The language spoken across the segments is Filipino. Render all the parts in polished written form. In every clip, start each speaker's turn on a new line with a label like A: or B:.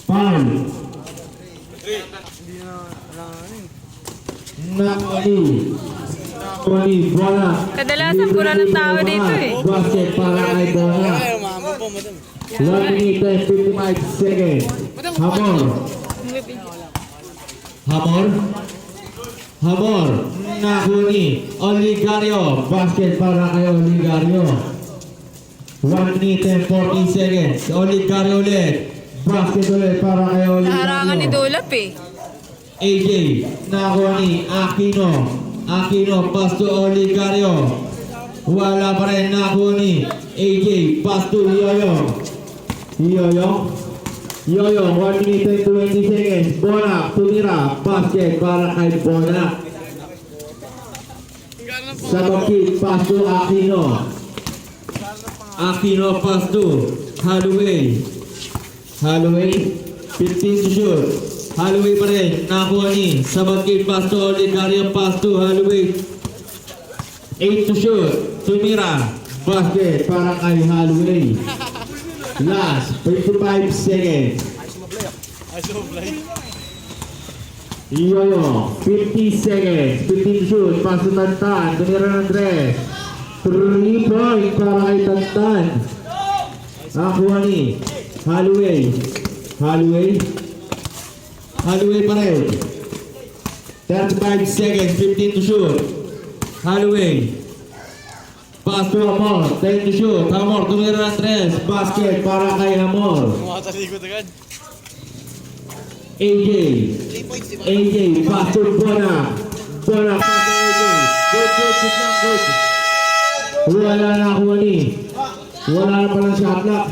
A: Foul. Nakoni. Nakoni, bola.
B: Kadalasan pura ng tao dito eh.
A: Basket para kay bola. 1 minute and 55 seconds. Hamor. Hamor. Hamor. Nakoni. Oligario. Basket para kay Oligario. 1 minute and 40 seconds. Oligario ulit. Basket ulit para kay Oligario.
B: Naharangan ni Dulap eh.
A: AJ, Nakoni, Aquino. Aquino, pass to Oligario. Wala pa rin Nakoni. AJ, pass to Yoyo. Yoyo. Yoyo, 1 minute and 20 seconds. Bonak, tumira. Basket para kay Bonak. Sa bakit, pass to Aquino. Aquino, pass to Holloway. Holloway, 15 to shoot. Holloway pa rin, nakuha ni Sabagkid, pass to Oligario, pass to Holloway. 8 to shoot, tumira, basket para kay Holloway. Last, 55 seconds. Yoyo, 50 seconds, 15 shoot, pass to Tantan, tumira ng 3. 3 point para kay Tantan. Nakuha ni Holloway. Holloway. Holloway pa rin. 35 seconds, 15 to shoot. Holloway. Pass to Hamor, 10 to shoot. Hamor, tumira ng 3. Basket para kay Hamor. AJ. AJ, pass to Bona. Bona, pass to AJ. Good, good, good lang, good. Wala na ako ni. Wala na palang shot clock.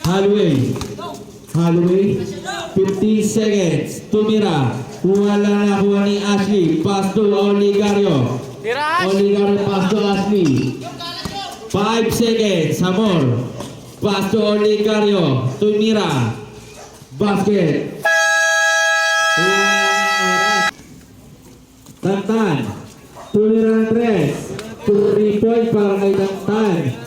A: Holloway. Holloway. 50 seconds. Tumira. Wala na kuha ni Ashley. Pass to Oligario. Oligario pass to Ashley. 5 seconds. Hamor. Pass to Oligario. Tumira. Basket. Tantan. Tumira ng 3. 3 point para kay Tantan.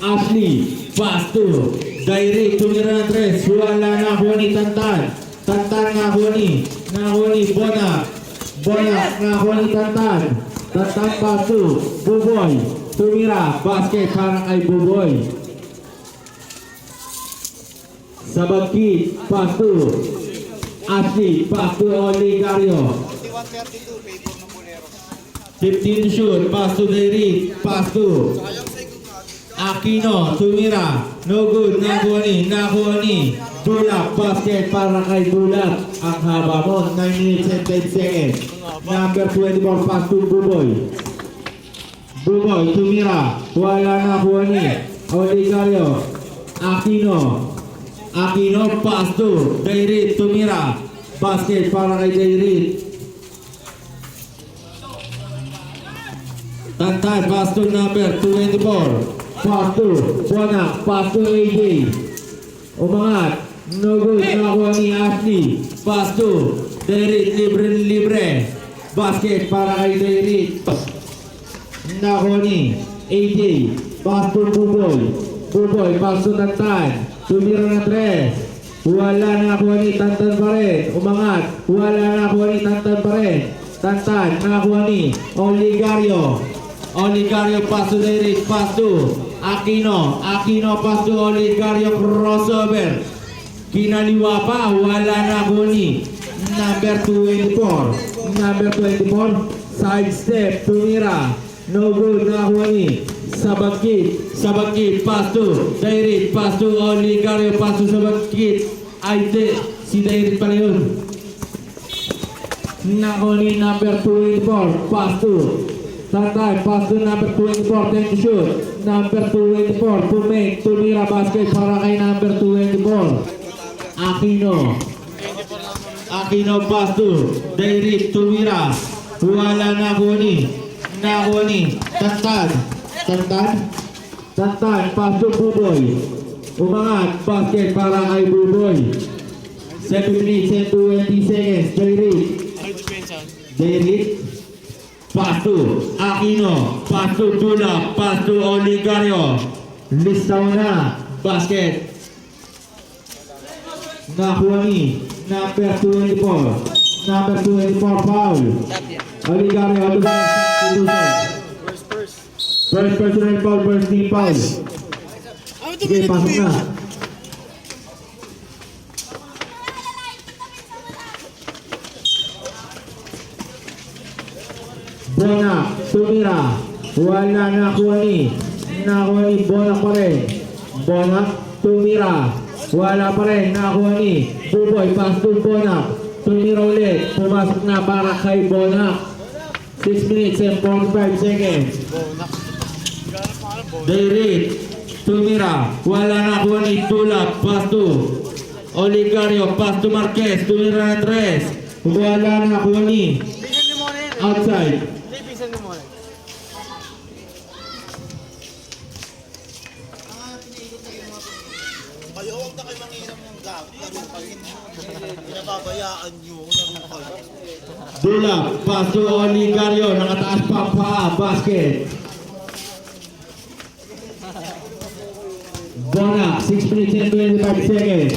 A: Ashley, pass to Dairi, tumira ng 3. Wala na kuha ni Tantan. Tantan nga kuha ni. Nakuha ni Bonak. Bonak nga kuha ni Tantan. Tantan pass to Buboy. Tumira, basket para kay Buboy. Sabagkid, pass to Ashley, pass to Oligario. 15 shoot, pass to Dairi, pass to Aquino, tumira, no good, nakuha ni, Dulap, basket para kay Dulap. Ang haba mo, 9 minutes and 10 seconds. Number 24, pass to Buboy. Buboy, tumira, wala nakuha ni, Oligario. Aquino, Aquino, pass to Dairit, tumira, basket para kay Dairit. Tantan, pass to number 24. Pass to Bonak, pass to AJ. Umangat, no good, nakuha ni Ashley. Pass to Derrit, libre. Basket para kay Derrit. Nakuha ni AJ. Pass to Buboy. Buboy, pass to Tantan. Tumira na 3. Wala na nakuha ni Tantan pa rin. Umangat, wala na nakuha ni Tantan pa rin. Tantan, nakuha ni Oligario. Oligario, pass to Derrit, pass to Aquino. Aquino, pass to Oligario, crossover. Kinaliwa pa, wala na guni. Number 24. Number 24, side step, tumira. No good, nakuha ni Sabagkid, pass to Dairit, pass to Oligario, pass to Sabagkid. Ay, si Dairit pala yun. Nakuha ni number 24, pass to Tantan, pass to number 24, 10 to shoot. Number 24, to make, tumira, basket para kay number 24. Aquino. Aquino, pass to Dairit, tumira. Wala na kuni. Tantan, pass to Buboy. Umangat, basket para kay Buboy. 7 minutes and 20 seconds. Dairit. Pass to Aquino, pass to Dulap, pass to Oligario. Listaw na. Basket. Nakuha ni number 24. Number 24 foul. Oligario out of first personal foul, first team foul. Sige, pasok na. Bona, tumira. Wala nakuha ni Bona pa rin. Bona, tumira. Wala pa rin, nakuha ni Buboy, pass to Bona. Tumira ulit, pumasok na para kay Bona. 6 minutes and 45 seconds. Dayrit, tumira. Wala nakuha ni Tulap, pass to Oligario, pass to Marquez. Tumira Andres. Wala nakuha ni outside.
C: Kayo, huwag na kayo manginam ng laro kayo. Pinababayaan nyo, laro kayo.
A: Dula, pass to Oligario, nakataas pa ang paa, basket. Bona, 6 minutes and 25 seconds.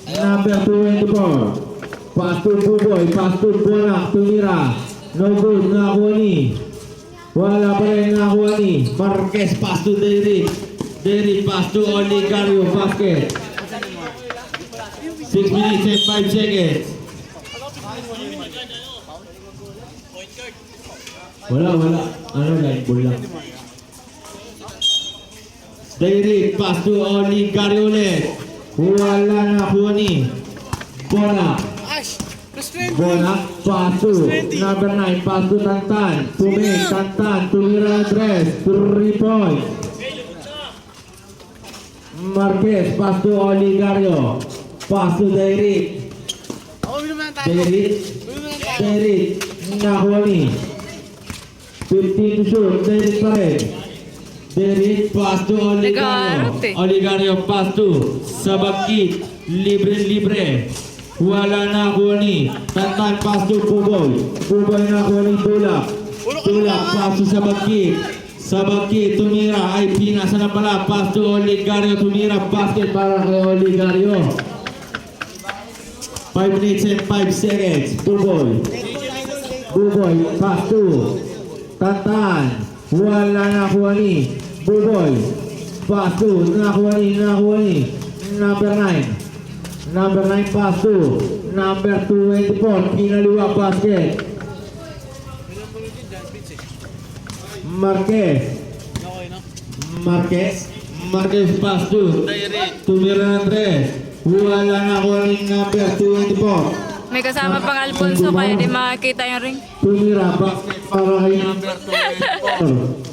A: Number 24. Pass to Buboy, pass to Bona, tumira. No good, nakuha ni. Wala pa rin nakuha ni Marquez, pass to Derrick. Derrick, pass to Oligario, basket. 6 minutes and 5 seconds. Wala. Ano guys, bola. Derrick, pass to Oligario ulit. Wala nakuha ni Bona. Bona, pass to number 9, pass to Tantan. Tantan, tumira Andres, 3 points. Marquez, pass to Oligario. Pass to Derrick. Derrick, nakuha ni 15 to shoot, Derrick pa rin. Derrick, pass to Oligario. Oligario, pass to Sabagkit. Libre. Wala nakuha ni Tantan, pass to Buboy. Buboy nakuha ni Tulap. Pass to Sabagkit, tumira. Ay, pinasa na pala. Pass to Oligario, tumira. Basket para kay Oligario. 5 minutes and 5 seconds. Buboy, pass to Tantan. Wala nakuha ni Buboy. Pass to, nakuha ni number 9. Number 9 pass to number 24. Pinaliwa, basket. Marquez pass to tumira Andres. Wala nakuha ni number 24.
B: May kasama pang Alfonso kaya di makakita yung ring.
A: Tumira, basket para kay number 24.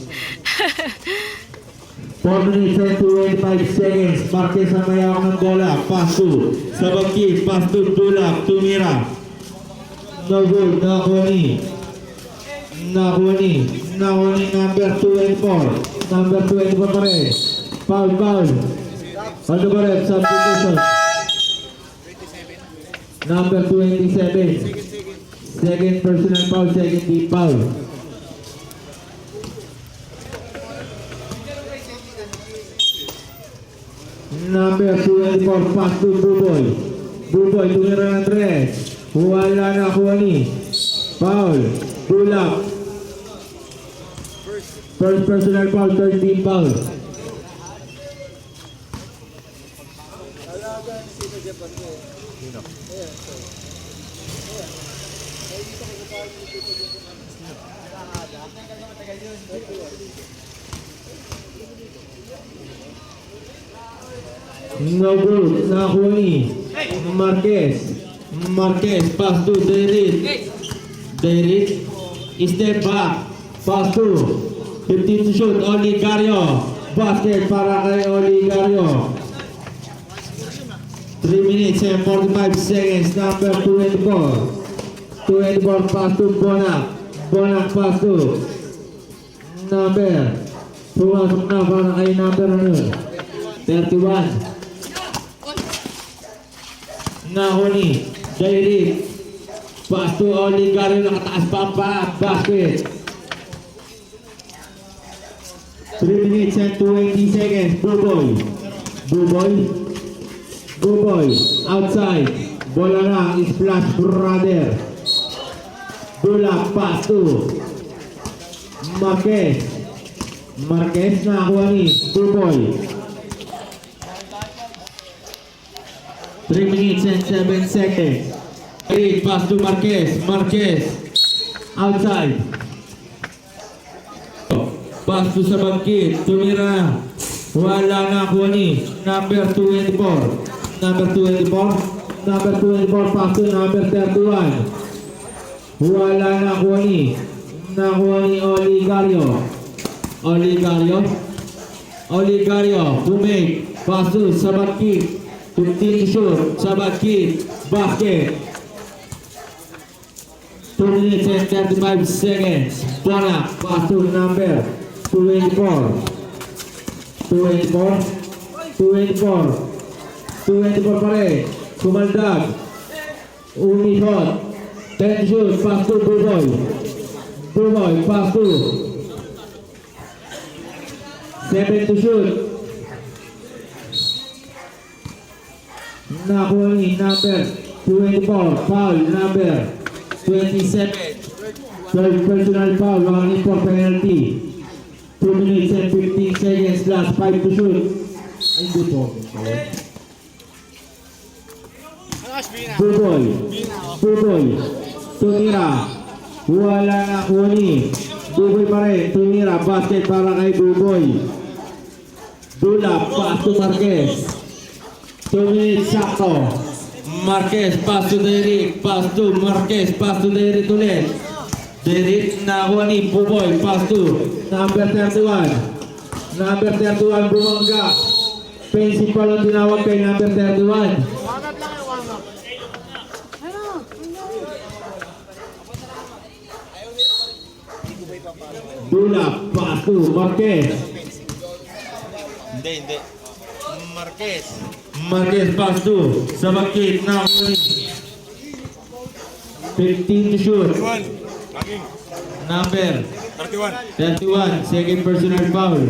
A: 4 minutes and 25 seconds. Marquez ang mayawang ng bola. Pass to Sabagkit, pass to Tulap, tumira. No good, nakuha ni number 24. Number 24 pa rin. Foul. Ano ba rin? Substitution. Number 27. Second personal foul, second team foul. Number 24, pass to Buboy. Tumira Andres. Wala nakuha ni. Foul. Tulap. First personal foul, third team foul. No good, nakuha ni Marquez, pass to Derrick, step back, pass to 15 to shoot, Oligario, basket para kay Oligario. 3 minutes and 45 seconds, number 24, pass to Bonac, pass to number, pumasok na para kay number 31. Nahuli, Derrick, pass to Oligario, nakataas pa ang paa, basket. 3 minutes and 20 seconds. Buboy, outside. Bola lang, splash brother. Dulap, pass to Marquez. Marquez na kuha ni Buboy. 3 minutes and 7 seconds. Pass to Marquez. Outside. Pass to sa bangkit. Tumira. Wala na kuha ni number 24. Number 24 pass to number 31. Wala na kuha ni Oligario. Bumake. Pass to sa bangkit. 15 to shoot. Sa bangkit. Basket. 2 minutes and 35 seconds. Bola. Pass to number 24 pa rin. Kumaldag. Umihot. 10 shoot. Pass to Buboy. Pass to 7 to shoot. Nakuha ni number 24. Foul number 27. Third personal foul. Warning for penalty. 2 minutes and 15 seconds last. 5 to shoot. Ay, hindi po. Buboy. Tumira. Wala na kuni. Buboy pa rin. Tumira. Basket para kay Buboy. Dulap. Pass to Marquez. 2 minutes sakto. Marquez. Pass to Derrick. Pass to Derrick ulit. Derrick nakuha ni Buboy. Pass to number 31. Number 31 bumangga. Pensi pa lang tinawag kay number 31. Dulap. Pass to Marquez.
C: Hindi.
A: Marquez pass to sa bakit na 15 to shoot. Number 31. Second personal foul.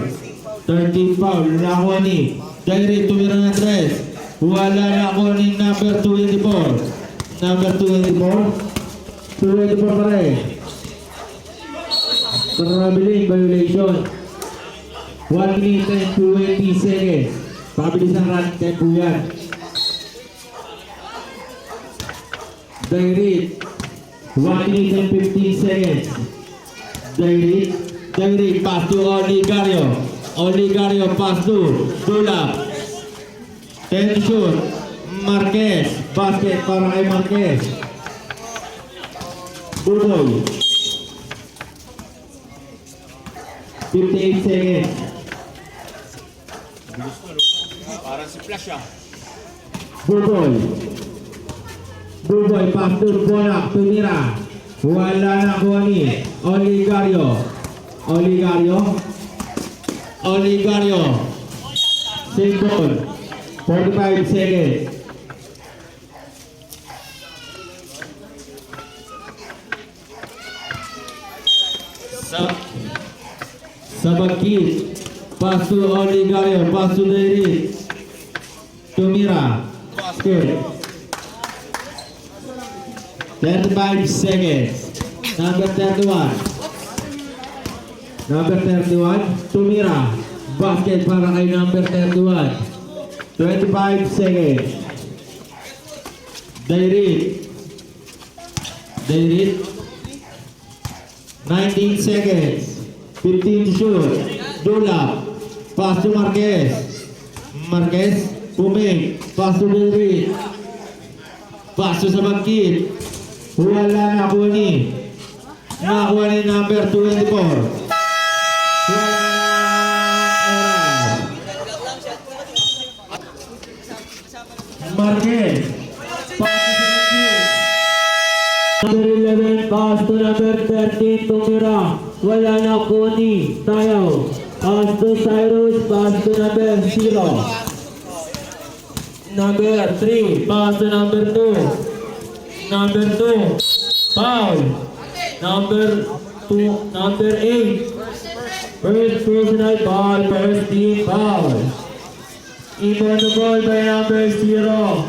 A: 13 foul. Nakuha ni Jairi. Tumira ng 3. Wala na ako ni number 24. Number 24 pa rin. Traveling violation. 1 minute and 20 seconds. Pabilis ang run tempo yan. Jairi. 1 minute and 15 seconds. Jairi pass to Oligario pass to Dulap. 10 shoot. Marquez. Basket para kay Marquez. Buboy. 58 seconds.
C: Parang si Flash ah.
A: Buboy pass to Bonak. Tumira. Wala na kuha ni Oligario. Save ball. 45 seconds. Sa bakit. Pass to Oligario. Pass to Derrick. Tumira. Basket. 35 seconds. Number 31. Tumira. Basket para kay number 31. 25 seconds. Derrick. 19 seconds. 15 to shoot. Dulap. Pass to Marquez. Puming. Pass to Derrick. Pass to sa bangkit. Wala na kuha ni number 24. Marquez. Number 11, pass to number 13, Tumira. Wala na kuni. Tayaw. Pass to Cyrus. Pass to number 0. Number 3, pass to number 2. Number 2, foul. Number 8. First personal foul, first team foul. Inbound the ball by number 0.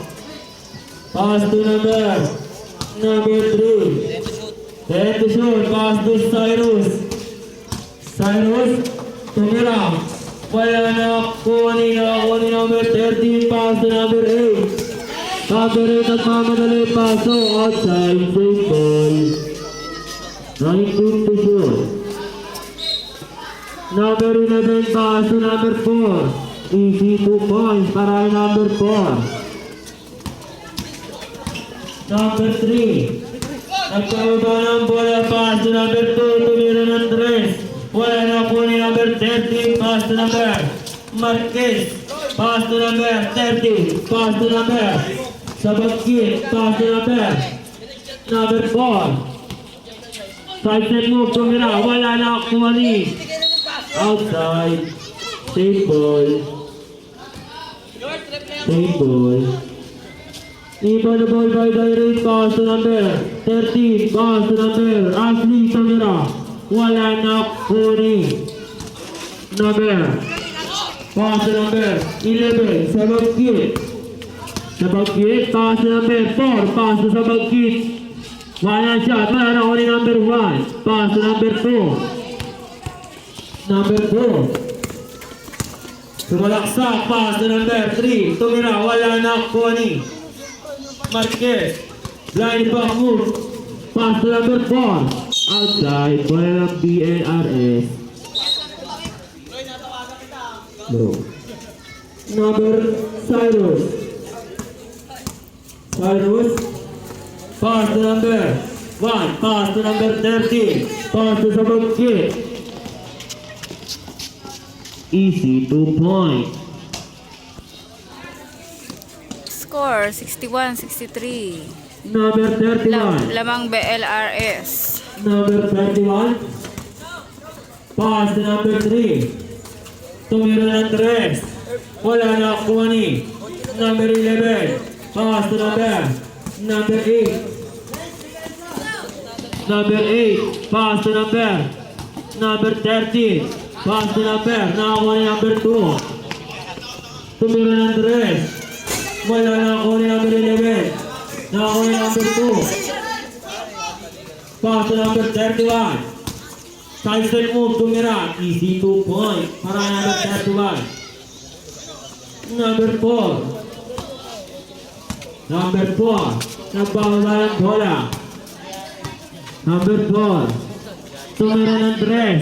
A: Pass to number 3. Then to shoot, pass to Cyrus. Cyrus, tumira. Wala na kunin number 13, pass to number 8. Number 8 nagmamadali, paso, outside, safe ball. Running team to shoot. Number 11, pass to number 4. Easy 2 points para number 4. Number 3. Nagkaroon ng bola, pass to number 2, tumira ng 3. Wala na po ni number 13, pass to number Marquez. Pass to number 30, pass to number Sabagkit, pass to number 4. Side set move, tumira, wala na po ni. Outside, safe ball. Safe ball. Inbound the ball by Dairate, pass to number 13, pass to number Ashley Tamira. Wala na kuni. Number, pass to number 11, Sabagkit. Sabagkit, pass to number 4, pass to Sabagkit. Wala shot, wala na kuni number 1, pass to number 2. Number 2. Sumalaksak, pass to number 3. Tumira, wala na kuni. Marquez. Blind back move. Pass to number 4. Outside. Bola ng BNRS. Bro. Number Cyrus. Cyrus. Pass to number 1. Pass to number 13. Pass to Sabagkit. Easy 2 point.
B: Score 61-63.
A: Number 31.
B: Lamang BLRS.
A: Number 31. Pass to number 3. Tumira ng 3. Wala na kuha ni. Number 11. Pass to number 8. Number 8. Pass to number 13. Pass to nakakuha ni number 2. Tumira ng 3. Wala na kuha ni number 11. Nakakuha ni number 2. Pass to number 31. Side step move, tumira. Easy 2 point para number 31. Number 4. Number 4. Nagbawala ng bola. Number 4. Tumira ng 3.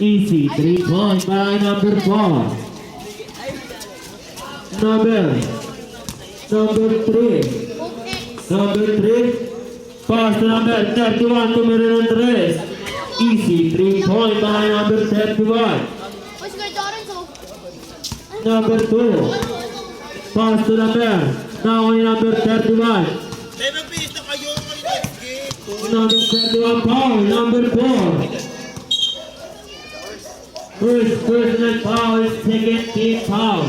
A: Easy 3 points para number 4. Number 3. Number 3. Pass to number 31, tumira ng 3. Easy 3 points para number 31. Number 2. Pass to number 31.
C: Never please na kayo ng next game.
A: Number 31 foul, number 4. First personal foul, second team foul.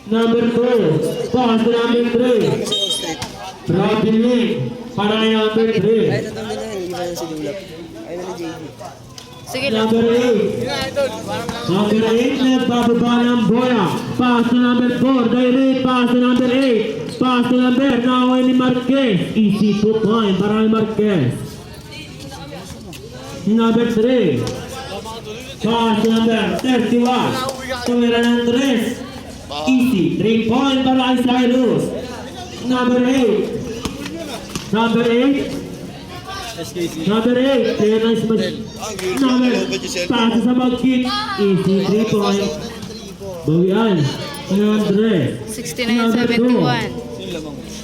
A: Number 2, pass to number 3. Traveling para kay number 3.
B: Sige lang.
A: Number 8. Number 8, nagbababa ng bola. Pass to number 4, direct pass to number 8. Pass to number, nakaway ni Marquez. Easy 2 point para kay Marquez. Number 3. Pass to number 31. Tumira ng 3. Easy 3 point para kay Cyrus. Number 8. Number 8. Number 8. Kaya nice match. Number. Pass to Sabagkit. Easy 3 point. Bawian. Number
B: 69-71.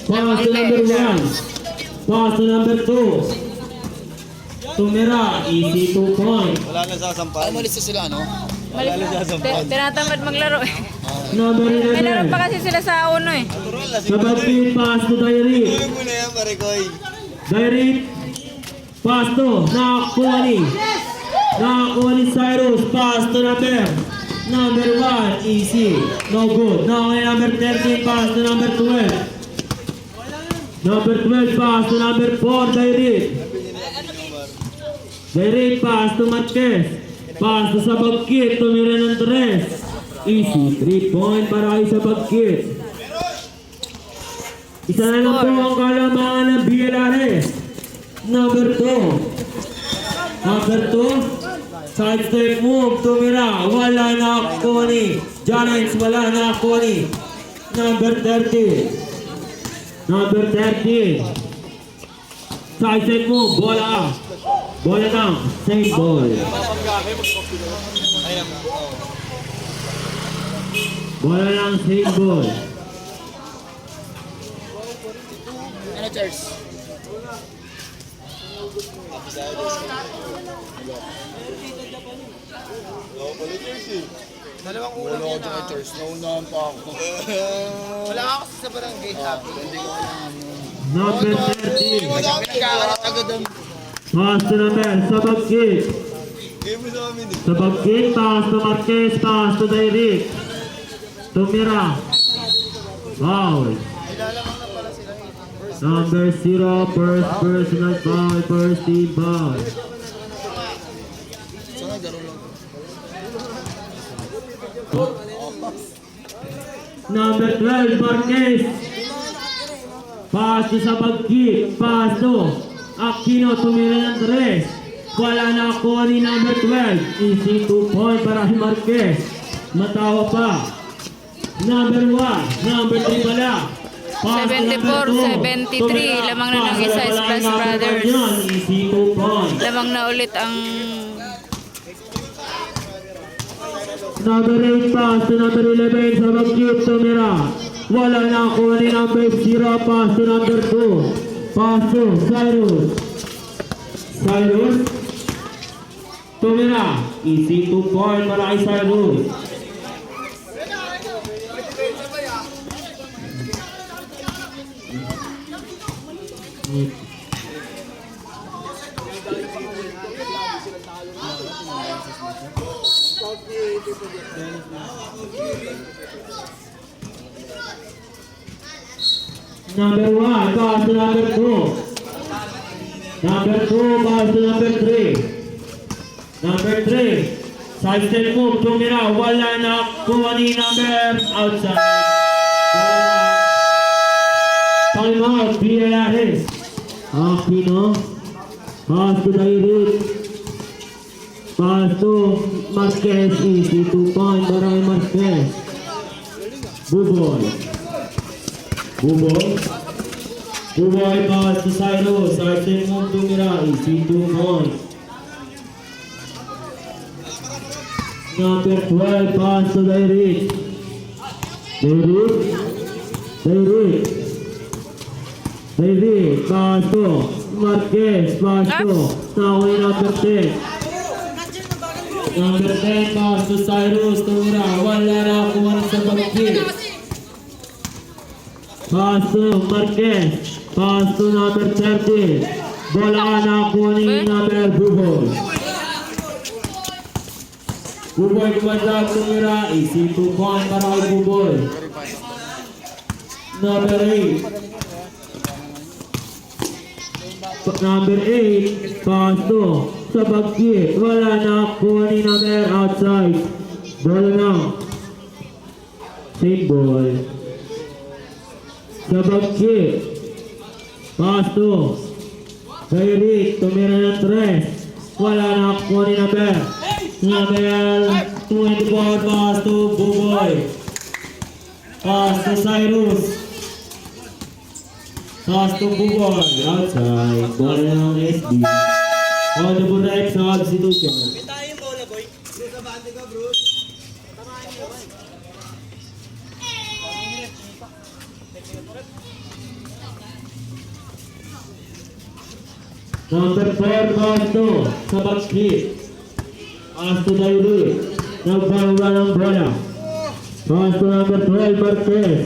A: Pass to number 1. Pass to number 2. Tumira, easy 2 point.
C: Wala na sasampahan. Umalis na sila, no? Wala na sasampahan.
B: Tinatamad maglaro eh.
A: Number
B: May laro
A: 11.
B: pa kasi sila sa uno eh.
A: Sabagkit, pass to Diary.
C: Tulog mo na yan, pare koy.
A: Diary. Pass to, nakakuha ni Cyrus. Pass to number 1, easy. No good. Now number 13, pass to number 12. Number 12 pass to number 4, Dairit. Dairit pass to Marquez. Pass to Sabagkit, tumira ng 3. Easy, 3-point para kay Sabagkit. Isa na lang po ang kalamangan ng BLRS. Number 2. Number 2. Side step move, tumira. Wala na ako ni Giants, wala na ako ni number 30. Number 30. Side step move, bola. Bola lang, same ball. Bola lang, same ball.
C: Ano, Charles? Dalawang ulam yun ah. Charles, naunahan pa ako. Wala ako sa barangay sabi. Hindi ko alam.
A: Number 13.
C: Nagkakarat agad ang
A: Pass to number, Sabagkit.
C: game mo sa amin eh.
A: Sabagkit, pass to Marquez, pass to Dairit. Tumira. Foul. Number 0, first personal foul, first team foul.
C: Sana garo lang.
A: Number 12, Marquez. Pass to Sabagkit, pass to Aquino, tumira ng 3. Wala na ako ni number 12. Easy 2-point para si Marquez. Matawa pa. Number 1, number 3 pala. Pass to number 2.
B: 74-73, lamang na ng isa, Splash Brothers.
A: Easy 2-point.
B: Lamang na ulit ang
A: Number 8 pass to number 11 sa Bagkit tumira. Wala na ako ni number 0 pass to number 2. Pass to Cyrus. Cyrus tumira. Easy 2-point para kay Cyrus. Number 1, pass to number 2. Number 2, pass to number 3. Number 3, side step move, tumira. Wala na kuha ni number outside. Time out, BLRS. Aquino. Pass to Dairit. Pass to Marquez. Easy 2-point para kay Marquez. Buboy. Buboy. Buboy pass to Cyrus. Side step move tumira. Easy 2-point. Number 12 pass to Dairit. Dairit. Dairit. Dairit. Pass to Marquez. Pass to Nawi number 10. Number 10 pass to Cyrus. Tumira. Wala na kuha sa Bagkit. Pass to Marquez. Pass to number 30. Bola na kuha ni number Buboy. Buboy kumandag tumira. Easy 2-point para kay Buboy. Number 8. Number 8. Pass to sa Bagkit. Wala na kuha ni number outside. Bola na. Same ball. Sa Bagkit. Pass to Dairit. Tumira ng 3. Wala na kuha ni number 24 pass to Buboy. Pass to Cyrus. Pass to Buboy. Outside. Bola ng SB. On the right substitution. Number 4 pass to sa Bagkit. Pass to Dairit. Nagbawa ng bola. Pass to number 12 Marquez.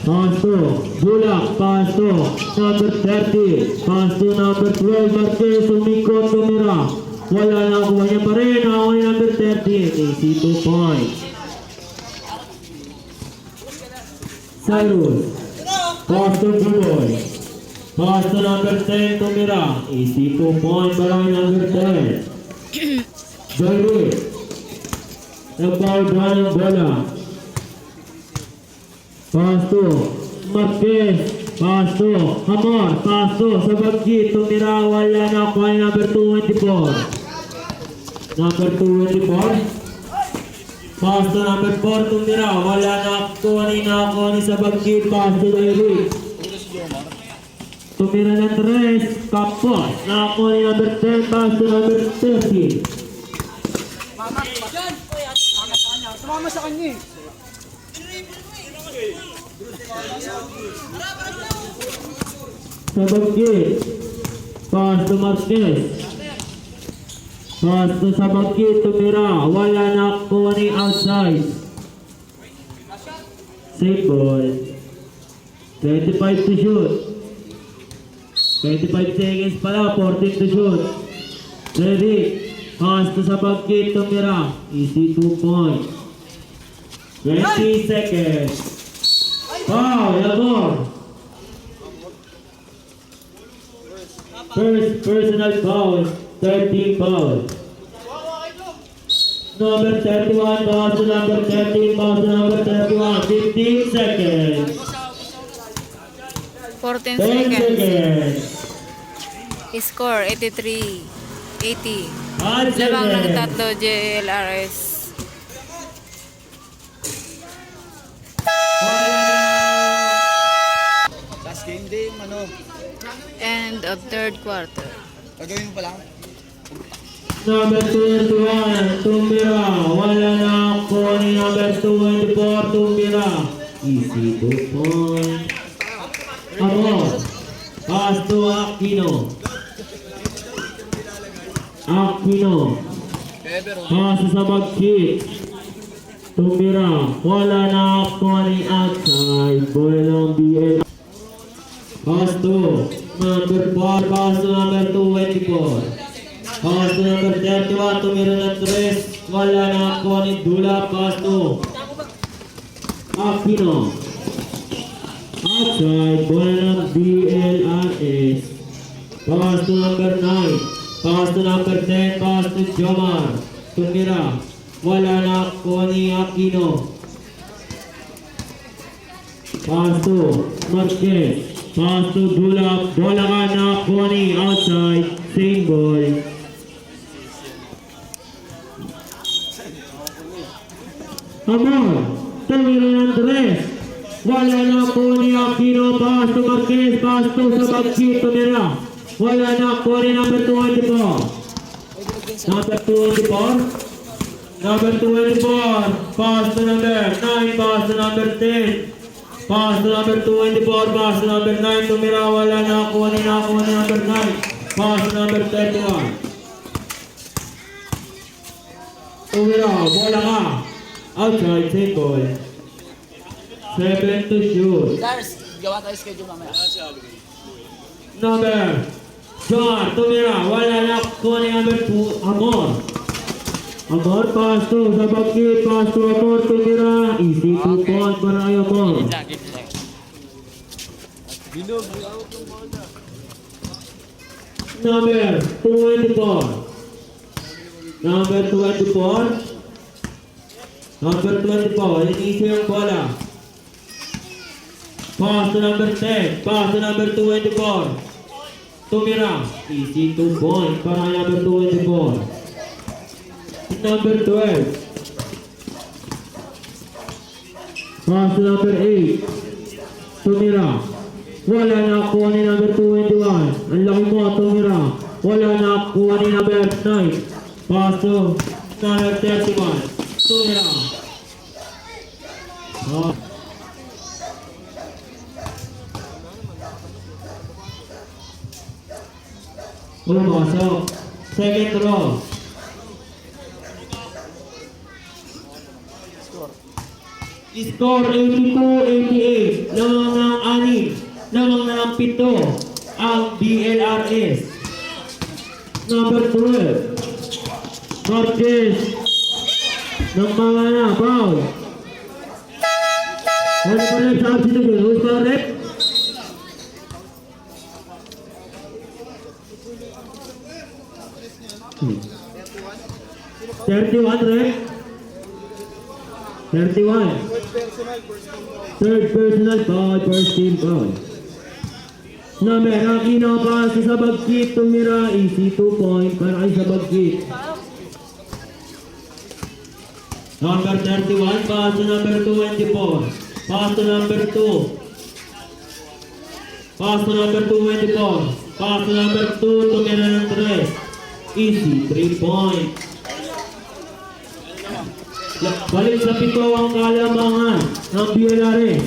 A: Pass to Bulak. Pass to number 30. Pass to number 12 Marquez. Umikot tumira. Wala na kuha niya pa rin. Ako yung number 30. Easy 2 points. Cyrus. Pass to Buboy. Pass to number 10, tumira. Easy 2 point para kay number 10. Joy. Nag-foul down ang bola. Pass to Marquez. Pass to Amor. Pass to sa Bagji. Tumira. Wala na kay number 24. Number 24. Pass to number 4. Tumira. Wala na ako ni sa Bagji. Pass to Eric. Tumira ng 3. Kapos. Nakakuha ni number 10. Pass to number 13.
D: Sumama sa kanya eh.
A: Sa Bagji. Pass to Marquez. Pass to sa Bagji. Tumira. Wala na ako ni outside. Safe ball. 25 to shoot. 25 seconds pala. 14 to shoot. Ready. Pass to sa Bagji. Tumira. Easy 2 point. 20 seconds. Foul. Yagor. First personal foul. 13 foul. Number 31. Pass to number 13. Pass to number 31. 15 seconds.
B: 14
A: 10
B: seconds.
A: seconds.
B: Score 83-80.
A: 5
B: Lamang ng
A: seconds.
B: tatlo JLRS.
C: Last game day, ano,
B: End of third quarter.
C: gagawin mo pa lang.
A: Number 21, tumira. Wala na ako ni number 24, tumira. Easy 2 point. Amor. Pass to Aquino. Aquino. Pass sa Bagji. Tumira. Wala na ako ni outside. Ball ng BL. Pass to number 4. Pass to number 24. Pass to number 31, tumira ng 3. Wala na ako ni Dula. Pass to Aquino. Outside, bola ng BLRS. Pass to number 9. Pass to number 10. Pass to Jomar. Tumira. Wala na ako ni Aquino. Pass to Marquez. Pass to Dula. Bola ka na ako ni outside. Same ball. Amor, tumira ng 3. Wala na ako ni Aquino. Pass to Marquez. Pass to sa Bagji. Tumira. Wala na ako ni number 24. Number 24. Number 24. Pass to number 9. Pass to number 10. Pass to number 24. Pass to number 9. Tumira. Wala na ako ni number 9. Pass to number 31. Tumira. Bola ka. Outside. Same ball. 7 to shoot.
D: Lars, gawa tayo schedule mamaya.
A: Number John, tumira. Wala na ako ni number 2, Amor. Amor, pass to sa Bagji. Pass to Amor, tumira. Easy 2 point para kay Amor. Number 24. Number 24. Number 24. Inisip yung bola. Pass to number 10. Pass to number 24. Tumira. Easy 2 point para kay number 24. Number 12. Pass to number 8. Tumira. Wala na ako ni number 21. Ang laki mo, tumira. Wala na ako ni number 9. Pass to number 31. Tumira. Pumasok. Second row. Score 82-88. Lamang ng 6. Lamang ng 7. Ang BLRS. Number 12. Marquez. Ng mga na. Foul. Ano pa rin sa substitution? Who's correct? 31 rep. 31. Third personal foul, first team foul. Number, Aquino pass sa bagkit, tumira, easy 2 point para kay sa bagkit. Number 31, pass to number 24. Pass to number 2. Pass to number 24. Pass to number 2, tumira ng 3. Easy 3 point. Balik sa pito ang kalamangan ng Biolare.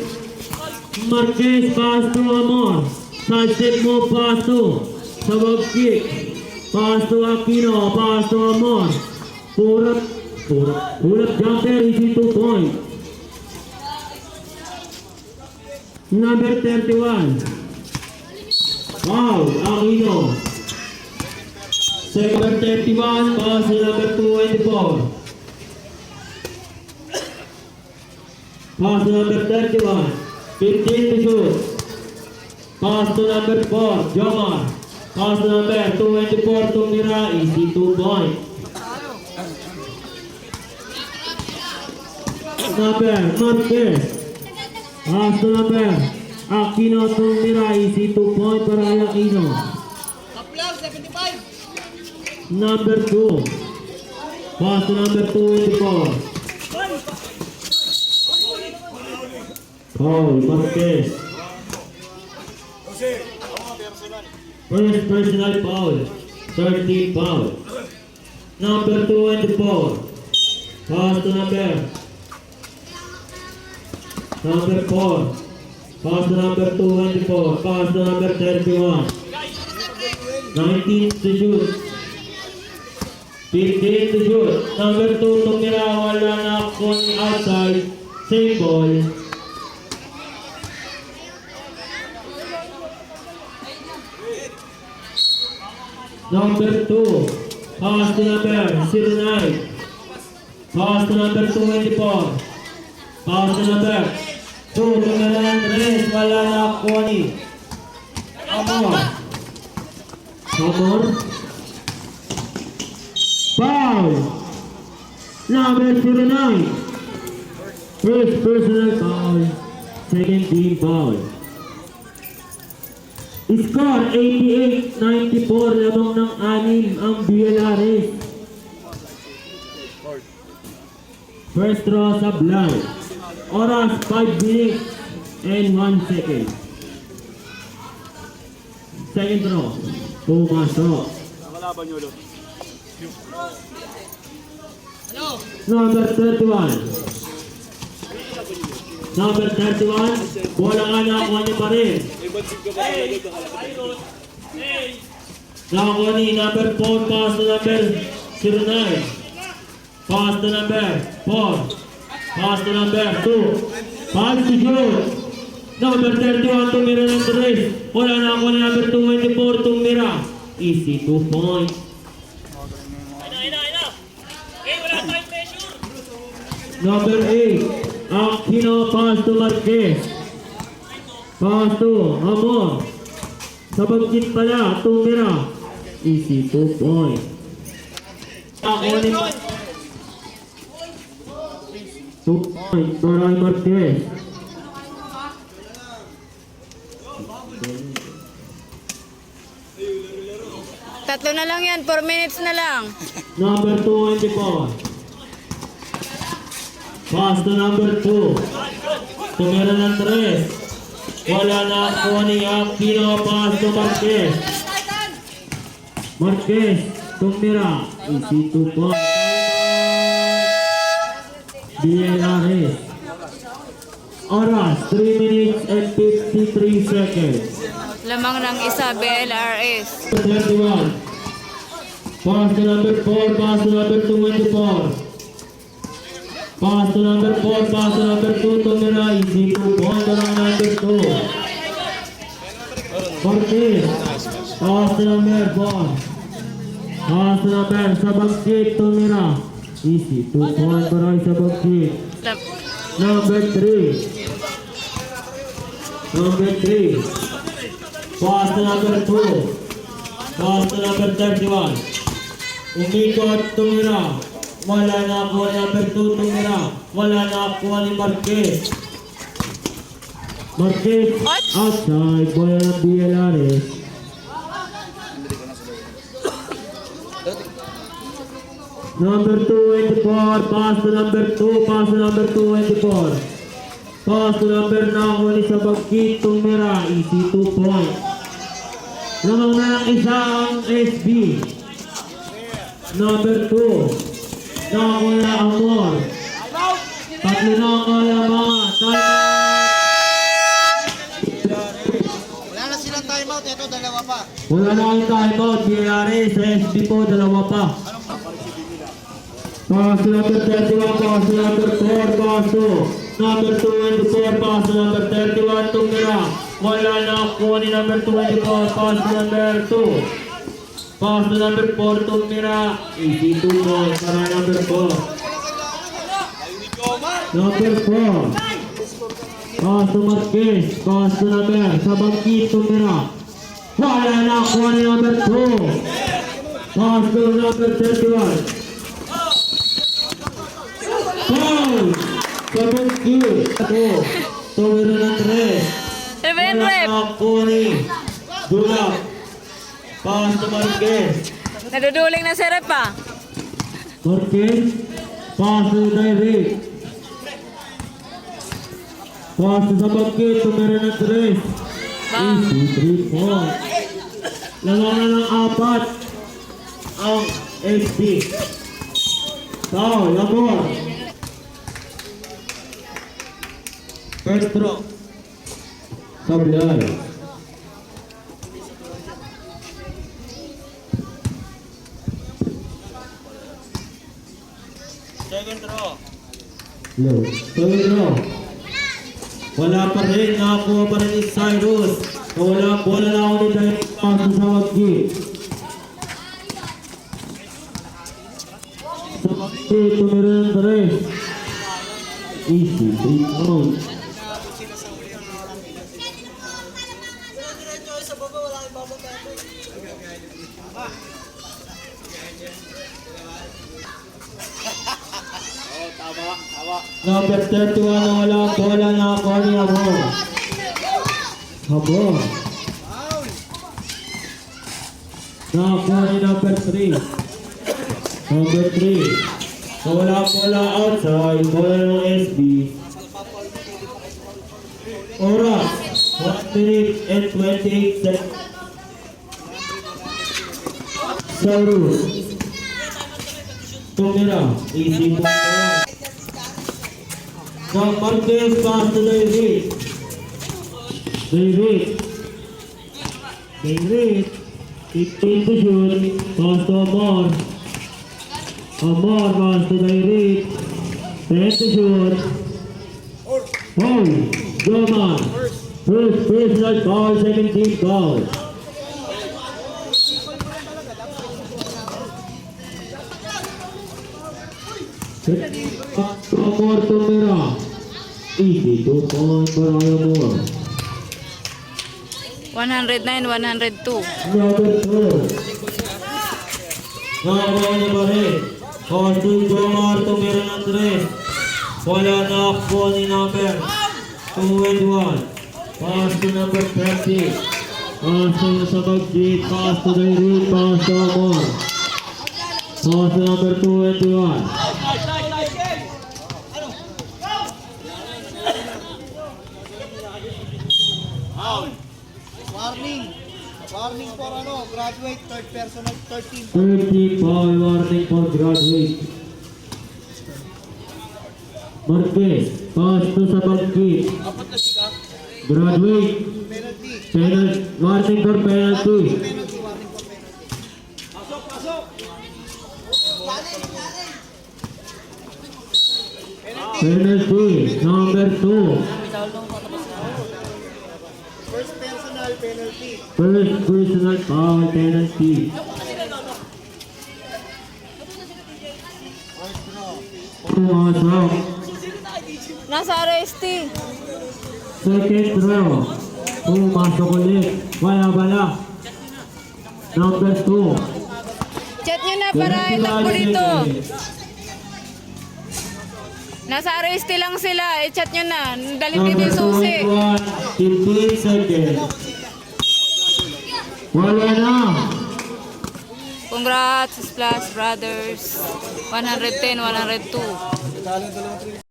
A: Marquez pass to Amor. Side step mo pass to sa wag kick. Pass to Aquino, pass to Amor. Pulap jumper, easy 2 point. Number 31. Wow, Aquino. Number 31, pass to number 24. Pass to number 31, 15 to shoot. Pass to number 4, Jomar. Pass to number 24, tumira, easy 2 point. Number, Marquez. Pass to number, Aquino, tumira, easy 2 point para kay Aquino. Number 2. Pass to number 24. Foul, Marquez. First personal foul, 13 foul. Number 24. Pass to number 4. Pass to number 24. Pass to number 31. 19 to shoot. 15 to shoot. Number 2 tumira, wala na ako ni outside. Same ball. Number 2, pass to number 09. Pass to number 24. Pass to number 2, tumira ng 3, wala na ako ni Amor. Foul! Number 09. First personal foul, second team foul. Score 88-94, lamang ng 6 ang Biolares. First draw sa blind. Oras 5 minutes and 1 second. Second draw. Pumasok. Number 31. Number 31, bola nga nakakuha niya pa rin. Nakakuha ni number 4, pass to number 09. Pass to number 4. Pass to number 2. Pass to shoot. Number 31, tumira ng 3. Bola nakakuha ni number 24, tumira. Easy 2 point. Number 8. Aquino, pass to Marquez. Pass to Amor. Sa bagkit pala, tumira. Easy 2 point. Ako ni 2 point para kay Marquez.
B: Tatlo na lang yan, 4 minutes na lang.
A: Number 24. Pass to number 2. Tumira ng 3. Wala na ako ni Aquino. Pass to Marquez. Marquez, tumira. Easy 2 point. Biolares. Oras, 3 minutes and 53 seconds.
B: Lamang ng isa, BLRS.
A: 31. Pass to number 4. Pass to number 24. Pass to number 4, pass to number 2, tumira, easy 2 point ng number 2. Marquez, pass to number 4. Pass to number sa bagkit, tumira, easy 2 point para sa bagkit. Number 3. Number 3. Pass to number 2. Pass to number 31. Umikot, tumira. Wala na ako ni number 2, tumira. Wala na ako ni Marquez. Marquez, outside, bola ng BLRS. Number 224, pass to number 2, pass to number 224. Pass to number na ako ni sa bagkit, tumira. Easy 2 points. Lamang na ng isa ang SB. Number 2. Nakakula ang more. Tatlo na ang kalamangan.
C: Wala na silang timeout. Ito, dalawa pa.
A: Wala na ang timeout. BRS sa SB po, dalawa pa. Pass to number 31, pass to number 4, pass to number 24, pass to number 31, tumira. Wala na ako ni number 24, pass to number 2. Pass to number 4, tumira. Easy 2 points para number 4. Number 4. Pass to Marquez, pass to number, sa bangkit, tumira. Wala na ako ni number 2. Pass to number 31. Foul! Sa bangkit. Tumira ng 3.
B: Rep.
A: Wala na ako ni Dulak. Pass to Marquez.
B: Naduduling na si Rep ah.
A: Marquez. Pass to Direct. Pass to sa bangkit. Tumira ng 3.
B: Bang.
A: Easy 3 points. Langanan ng 4 ang FP. Foul, Lamor. First throw. Sablay.
C: Second throw.
A: Low. Third throw. Wala pa rin. Nakakuha pa rin ni Cyrus. Wala bola na ako ni Direct pass sa wagi. Sa wagi, tumira ng 3. Easy, 3 points. Number 31 na wala ang bola na ako ni Habon. Habon. Nakakuha ni number 3. Number 3. Nawala ang bola outside. Bola ng SB. Oras. 1 minute and 28 seconds. Cyrus. Tumira. Easy po. Now Marquez pass to David. David. 15 to shoot. Pass to Amor. Amor pass to David. 10 to shoot. Oh, Joman. First personal foul, 17 foul. Amor tumira. Easy 2 points para Amor.
B: 109, 102.
A: Number 2. Nakakuha niya pa rin. Austin Jomar tumira ng 3. Wala na ako ni number 2 and 1. Pass to number 30. Pass to sa Bagdit. Pass to David. Pass to Amor. Pass to number 2 and 1.
C: Warning. Warning for graduate, third personal, 13.
A: 30 foul warning for graduate. Marquez, pass to sa Bagkit. Graduate,
C: Penalty.
A: warning for penalty.
C: Penalty, warning for penalty.
A: Penalty, number 2.
C: First personal penalty.
A: First personal foul penalty. Pumasok.
B: Nasa RST.
A: Second row. Pumasok ulit. Wala bala. Number 2.
B: I-chat nyo na para itakbo dito. Nasa RST lang sila. I-chat nyo na. Dalhin dito yung susi.
A: 15 seconds. Wala na.
B: Congrats, Splash Brothers. 110, 102.